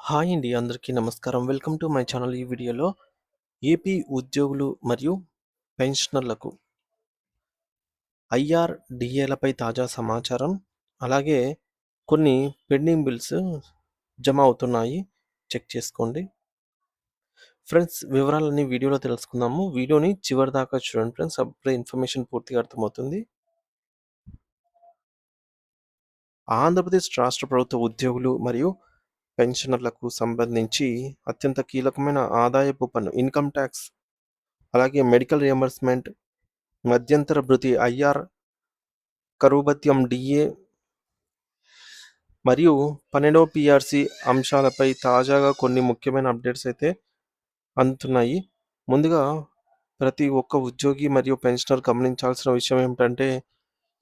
Hi అండి. అందరికీ నమస్కారం. Welcome to my channel. ఈ వీడియోలో ఏపీ ఉద్యోగులు మరియు పెన్షనర్లకు ఐఆర్‌డీఏలపై తాజా సమాచారం, అలాగే కొన్ని పెండింగ్ బిల్స్ జమ అవుతున్నాయి. చెక్ చేసుకోండి. ఫ్రెండ్స్, వివరాలన్నీ వీడియోలో తెలుసుకుందాము. వీడియోని చివరిదాకా చూడండి ఫ్రెండ్స్. అప్పుడే ఇన్ఫర్మేషన్ పూర్తిగా అర్థమవుతుంది. ఆంధ్రప్రదేశ్ రాష్ట్ర ప్రభుత్వ ఉద్యోగులు మరియు పెన్షనర్లకు సంబంధించి అత్యంత కీలకమైన ఆదాయపు పన్ను ఇన్‌కమ్ టాక్స్, అలాగే మెడికల్ రియంబర్స్‌మెంట్, మధ్యంతర భృతి ఐఆర్, కరువు భత్యం డీఏ మరియు 12వ పీఆర్సీ అంశాలపై తాజాగా కొన్ని ముఖ్యమైన అప్డేట్స్ అయితే అందుతున్నాయి. ముందుగా ప్రతి ఒక్క ఉద్యోగి మరియు పెన్షనర్ గమనించాల్సిన విషయం ఏమిటంటే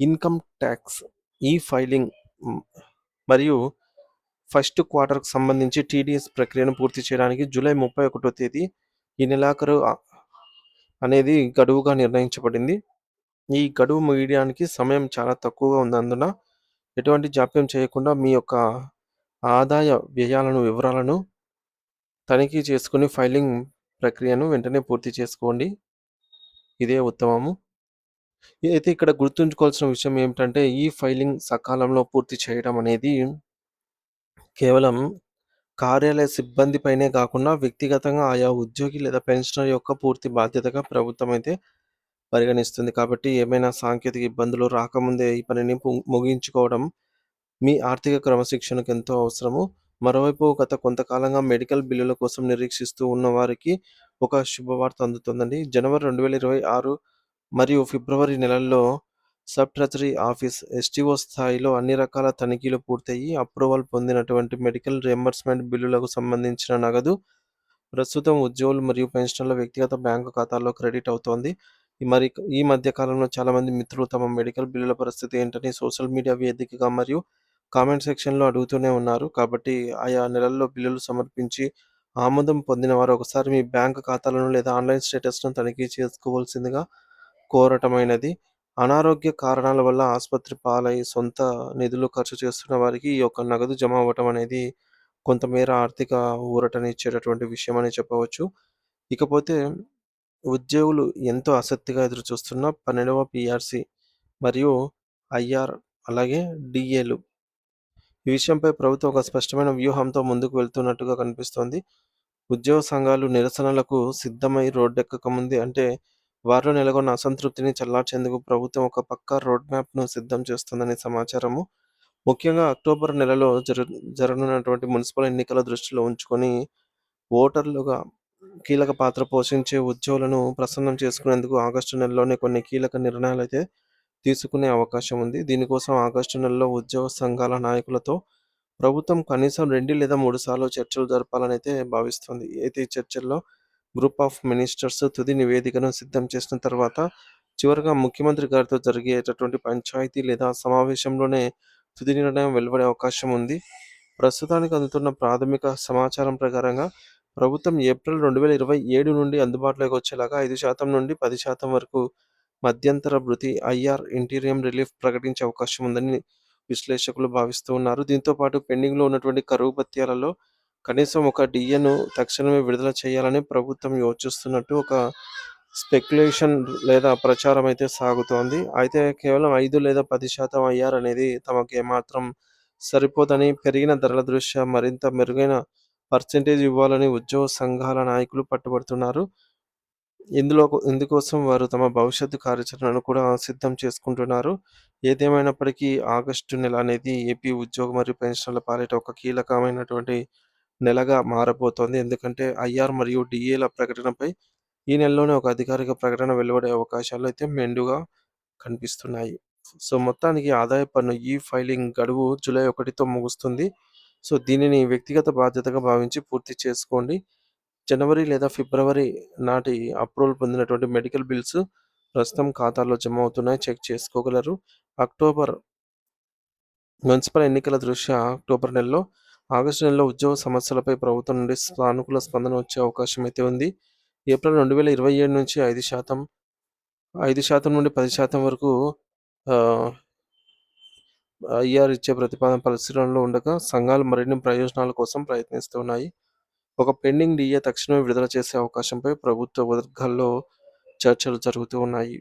ఇన్కమ్ ట్యాక్స్ ఈ ఫైలింగ్ మరియు ఫస్ట్ క్వార్టర్కి సంబంధించి టీడీఎస్ ప్రక్రియను పూర్తి చేయడానికి జూలై 31వ తేదీ ఈ నెలాఖరు అనేది గడువుగా నిర్ణయించబడింది. ఈ గడువు ముగియడానికి సమయం చాలా తక్కువగా ఉన్నందున ఎటువంటి జాప్యం చేయకుండా మీ యొక్క ఆదాయ వ్యయాలను వివరాలను తనిఖీ చేసుకుని ఫైలింగ్ ప్రక్రియను వెంటనే పూర్తి చేసుకోండి. ఇదే ఉత్తమము. అయితే ఇక్కడ గుర్తుంచుకోవాల్సిన విషయం ఏమిటంటే ఈ ఫైలింగ్ సకాలంలో పూర్తి చేయడం అనేది కేవలం కార్యాలయ సిబ్బందిపైనే కాకుండా వ్యక్తిగతంగా ఆయా ఉద్యోగి లేదా పెన్షనర్ యొక్క పూర్తి బాధ్యతగా ప్రభుత్వం అయితే పరిగణిస్తుంది. కాబట్టి ఏమైనా సాంకేతిక ఇబ్బందులు రాకముందే ఈ పనిని ముగించుకోవడం మీ ఆర్థిక క్రమశిక్షణకు ఎంతో అవసరము. మరోవైపు గత కొంతకాలంగా మెడికల్ బిల్లుల కోసం నిరీక్షిస్తూ ఉన్న వారికి ఒక శుభవార్త అందుతుందండి. జనవరి 2026 మరియు ఫిబ్రవరి నెలల్లో సబ్ ట్రెజరీ ఆఫీస్ ఎస్టీఓ స్థాయిలో అన్ని రకాల తనిఖీలు పూర్తయ్యి అప్రూవల్ పొందినటువంటి మెడికల్ రియంబర్స్మెంట్ బిల్లులకు సంబంధించిన నగదు ప్రస్తుతం ఉద్యోగులు మరియు పెన్షనర్ల వ్యక్తిగత బ్యాంకు ఖాతాల్లో క్రెడిట్ అవుతోంది. మరి ఈ మధ్య కాలంలో చాలామంది మిత్రులు తమ మెడికల్ బిల్లుల పరిస్థితి ఏంటని సోషల్ మీడియా వేదికగా మరియు కామెంట్ సెక్షన్లో అడుగుతూనే ఉన్నారు. కాబట్టి ఆయా నెలల్లో బిల్లులు సమర్పించి ఆమోదం పొందిన వారు ఒకసారి మీ బ్యాంకు ఖాతాలను లేదా ఆన్లైన్ స్టేటస్ను తనిఖీ చేసుకోవాల్సిందిగా కోరటమైనది. అనారోగ్య కారణాల వల్ల ఆసుపత్రి పాలై సొంత నిధులు ఖర్చు చేస్తున్న వారికి ఈ యొక్క నగదు జమ అవ్వటం అనేది కొంతమేర ఆర్థిక ఊరటనిచ్చేటటువంటి విషయం అని చెప్పవచ్చు. ఇకపోతే ఉద్యోగులు ఎంతో ఆసక్తిగా ఎదురుచూస్తున్న 12వ పీఆర్సీ మరియు ఐఆర్, అలాగే డీఏలు. ఈ విషయంపై ప్రభుత్వం ఒక స్పష్టమైన వ్యూహంతో ముందుకు వెళ్తున్నట్టుగా కనిపిస్తోంది. ఉద్యోగ సంఘాలు నిరసనలకు సిద్ధమై రోడ్డెక్కకముందే, అంటే వారిలో నెలకొన్న అసంతృప్తిని చల్లార్చేందుకు ప్రభుత్వం ఒక పక్కా రోడ్ మ్యాప్‌ను సిద్ధం చేస్తుందని సమాచారము. ముఖ్యంగా అక్టోబర్ నెలలో జరగనున్నటువంటి మున్సిపల్ ఎన్నికల దృష్టిలో ఉంచుకొని ఓటర్లుగా కీలక పాత్ర పోషించే ఉద్యోగులను ప్రసన్నం చేసుకునేందుకు ఆగస్టు నెలలోనే కొన్ని కీలక నిర్ణయాలైతే తీసుకునే అవకాశం ఉంది. దీనికోసం ఆగస్టు నెలలో ఉద్యోగ సంఘాల నాయకులతో ప్రభుత్వం కనీసం 2 లేదా 3 సార్లు చర్చలు జరపాలనైతే భావిస్తోంది. అయితే ఈ చర్చల్లో గ్రూప్ ఆఫ్ మినిస్టర్స్ తుది నివేదికను సిద్ధం చేసిన తర్వాత చివరగా ముఖ్యమంత్రి గారితో జరిగేటటువంటి పంచాయతీ లేదా సమావేశంలోనే తుది నిర్ణయం వెలువడే అవకాశం ఉంది. ప్రస్తుతానికి అందుతున్న ప్రాథమిక సమాచారం ప్రకారంగా ప్రభుత్వం ఏప్రిల్ 2027 నుండి అందుబాటులోకి వచ్చేలాగా 5% నుండి 10% వరకు మధ్యంతర భృతి ఐఆర్ ఇంటీరియం రిలీఫ్ ప్రకటించే అవకాశం ఉందని విశ్లేషకులు భావిస్తూ ఉన్నారు. దీంతో పాటు పెండింగ్‌లో ఉన్నటువంటి కరువు భత్యాలలో కనీసం ఒక డీఏను తక్షణమే విడుదల చేయాలని ప్రభుత్వం యోచిస్తున్నట్టు ఒక స్పెక్యులేషన్ లేదా ప్రచారం అయితే సాగుతోంది. అయితే కేవలం 5 లేదా 10% ఐఆర్ అనేది తమకు ఏమాత్రం సరిపోదని, పెరిగిన ధరల దృష్ట్యా మరింత మెరుగైన పర్సెంటేజ్ ఇవ్వాలని ఉద్యోగ సంఘాల నాయకులు పట్టుబడుతున్నారు. ఇందుకోసం వారు తమ భవిష్యత్తు కార్యాచరణను కూడా సిద్ధం చేసుకుంటున్నారు. ఏదేమైనప్పటికీ ఆగస్టు నెల అనేది ఏపీ ఉద్యోగ మరియు పెన్షనర్ల పాలిట ఒక కీలకమైనటువంటి నెలగా మారబోతోంది. ఎందుకంటే ఐఆర్ మరియు డీఏల ప్రకటనపై ఈ నెలలోనే ఒక అధికారిక ప్రకటన వెలువడే అవకాశాలు అయితే మెండుగా కనిపిస్తున్నాయి. సో, మొత్తానికి ఆదాయ పన్ను ఫైలింగ్ గడువు జూలై 1తో ముగుస్తుంది. సో, దీనిని వ్యక్తిగత బాధ్యతగా భావించి పూర్తి చేసుకోండి. జనవరి లేదా ఫిబ్రవరి నాటి అప్రూవల్ పొందినటువంటి మెడికల్ బిల్స్ ప్రస్తుతం ఖాతాలో జమ అవుతున్నాయి. చెక్ చేసుకోగలరు. అక్టోబర్ మున్సిపల్ ఎన్నికల దృష్ట్యా అక్టోబర్ నెలలో, ఆగస్టు నెలలో ఉద్యోగ సమస్యలపై ప్రభుత్వం నుండి సానుకూల స్పందన వచ్చే అవకాశం అయితే ఉంది. ఏప్రిల్ 2027 నుంచి 5% నుండి 10% వరకు ఆహ్, ఐఆర్ ఇచ్చే ప్రతిపాదన పరిశీలనలో ఉండగా, సంఘాలు మరిన్ని ప్రయోజనాల కోసం ప్రయత్నిస్తున్నాయి. ఒక పెండింగ్ డీఏ తక్షణమే విడుదల చేసే అవకాశంపై ప్రభుత్వ వర్గాల్లో చర్చలు జరుగుతూ ఉన్నాయి.